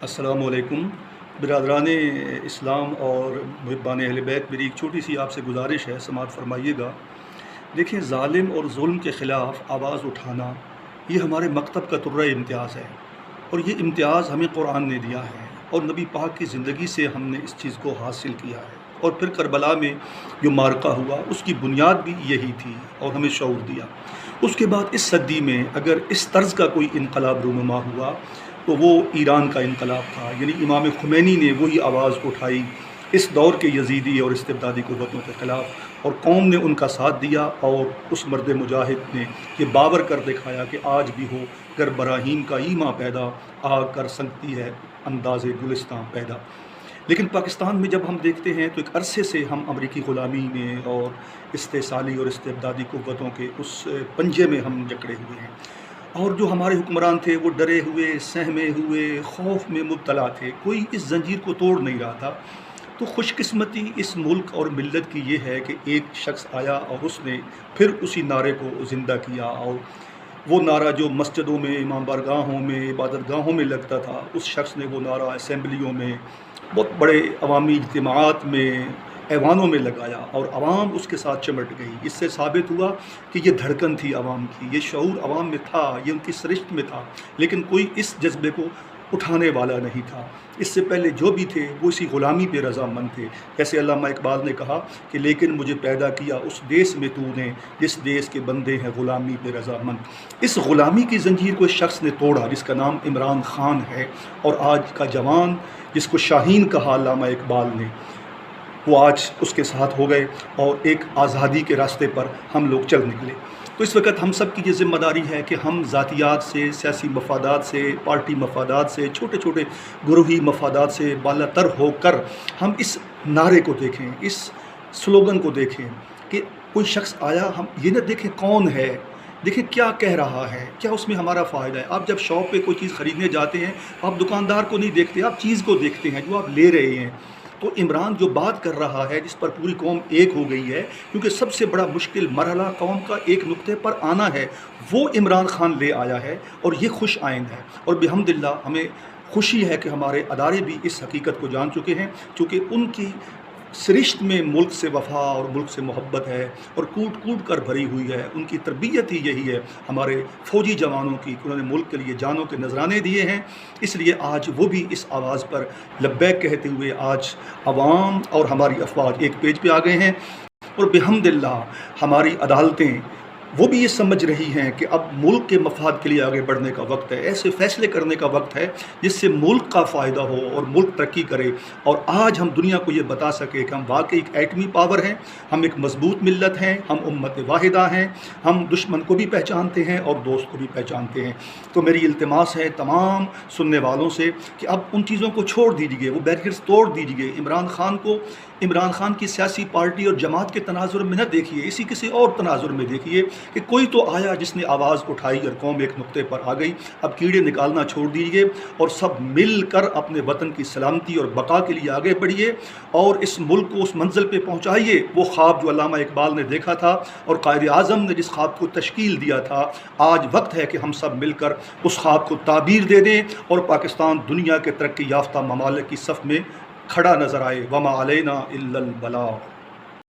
अस्सलाम वालेकुम बिरादरान इस्लाम और मुहिब्बान अहल बैत, मेरी एक छोटी सी आपसे गुजारिश है, समाअत फरमाइएगा। देखिए, ज़ालिम और जुल्म के ख़िलाफ़ आवाज़ उठाना ये हमारे मकतब का तुर्रा इम्तियाज़ है, और ये इम्तियाज़ हमें कुरान ने दिया है और नबी पाक की ज़िंदगी से हमने इस चीज़ को हासिल किया है। और फिर करबला में जो मारका हुआ उसकी बुनियाद भी यही थी और हमें शऊर दिया। उसके बाद इस सदी में अगर इस तर्ज़ का कोई इनकलाब रूनुमा हुआ तो वो ईरान का इनकलाब था, यानी इमाम खुमैनी ने वही आवाज़ उठाई इस दौर के यजीदी और इस्तिबदादी कुव्वतों के ख़िलाफ़, और कौम ने उनका साथ दिया। और उस मर्द मुजाहिद ने ये बावर कर दिखाया कि आज भी हो गर बराहीम का ईमा पैदा, आग कर सकती है अंदाज़े गुलिस्तां पैदा। लेकिन पाकिस्तान में जब हम देखते हैं तो एक अरसे से हम अमरीकी ग़ुलामी में और इस्तेसाली और इस्तिबदादी कुव्वतों के उस पंजे में हम जकड़े हुए हैं, और जो हमारे हुक्मरान थे वो डरे हुए, सहमे हुए, खौफ में मुब्तला थे, कोई इस जंजीर को तोड़ नहीं रहा था। तो खुशकिस्मती इस मुल्क और मिल्लत की ये है कि एक शख्स आया और उसने फिर उसी नारे को ज़िंदा किया, और वो नारा जो मस्जिदों में, इमाम बारगाहों में, इबादत गाहों में लगता था, उस शख्स ने वो नारा असेंबलियों में, बहुत बड़े अवामी इज्तिमाआत में, ऐवानों में लगाया, और आवाम उसके साथ चिमट गई। इससे साबित हुआ कि ये धड़कन थी आवाम की, ये शऊर आवाम में था, ये उनकी सरिश्त में था, लेकिन कोई इस जज्बे को उठाने वाला नहीं था। इससे पहले जो भी थे वो इसी ग़ुलामी पे रज़ामंद थे। जैसे अल्लामा इकबाल ने कहा कि लेकिन मुझे पैदा किया उस देश में तूने जिस देश के बंदे हैं ग़ुलामी पे रज़ामंद। इस ग़ुलामी की जंजीर को इस शख्स ने तोड़ा जिसका नाम इमरान ख़ान है, और आज का जवान जिसको शाहीन कहा अल्लामा इकबाल ने, वो आज उसके साथ हो गए और एक आज़ादी के रास्ते पर हम लोग चल निकले। तो इस वक्त हम सब की ये ज़िम्मेदारी है कि हम ज़ातियात से, सियासी मफादात से, पार्टी मफादात से, छोटे छोटे गुरूही मफादात से बालातर होकर हम इस नारे को देखें, इस स्लोगन को देखें कि कोई शख्स आया, हम ये न देखें कौन है, देखिए क्या कह रहा है, क्या उसमें हमारा फ़ायदा है। आप जब शॉप पे कोई चीज़ ख़रीदने जाते हैं, आप दुकानदार को नहीं देखते, आप चीज़ को देखते हैं जो आप ले रहे हैं। तो इमरान जो बात कर रहा है, जिस पर पूरी कौम एक हो गई है, क्योंकि सबसे बड़ा मुश्किल मरहला कौम का एक नुक्ते पर आना है, वो इमरान ख़ान ले आया है, और ये खुश आइंद है। और बिहम्दिल्लाह हमें खुशी है कि हमारे अदारे भी इस हकीकत को जान चुके हैं, चूँकि उनकी सरिश्त में मुल्क से वफ़ा और मुल्क से मोहब्बत है, और कूट कूट कर भरी हुई है। उनकी तरबियत ही यही है हमारे फ़ौजी जवानों की, उन्होंने मुल्क के लिए जानों के नजराने दिए हैं। इसलिए आज वो भी इस आवाज़ पर लब्बैक कहते हुए आज अवाम और हमारी अफवाज एक पेज पे आ गए हैं। और बिहम्दिल्लाह हमारी अदालतें वो भी ये समझ रही हैं कि अब मुल्क के मफाद के लिए आगे बढ़ने का वक्त है, ऐसे फ़ैसले करने का वक्त है जिससे मुल्क का फ़ायदा हो और मुल्क तरक्की करे, और आज हम दुनिया को ये बता सके कि हम वाकई एक एटमी पावर हैं, हम एक मजबूत मिल्लत हैं, हम उम्मत वाहिदा हैं, हम दुश्मन को भी पहचानते हैं और दोस्त को भी पहचानते हैं। तो मेरी इल्तिमास है तमाम सुनने वालों से कि अब उन चीज़ों को छोड़ दीजिए, वो बैरियर्स तोड़ दीजिए। इमरान ख़ान की सियासी पार्टी और जमात के तनाजुर में न देखिए, इसी किसी और तनाजुर में देखिए कि कोई तो आया जिसने आवाज़ उठाई और कौम एक नुक्ते पर आ गई। अब कीड़े निकालना छोड़ दीजिए और सब मिल कर अपने वतन की सलामती और बका के लिए आगे बढ़िए, और इस मुल्क को उस मंजिल पे पहुँचाइए वो ख्वाब जो अल्लामा इकबाल ने देखा था और कायद आज़म ने जिस ख्वाब को तश्कील दिया था। आज वक्त है कि हम सब मिलकर उस ख्वाब को ताबीर दे दें और पाकिस्तान दुनिया के तरक्की याफ्ता ममालिक की सफ़ में खड़ा नज़र आए। वमा अलैना इल्लल बलाग।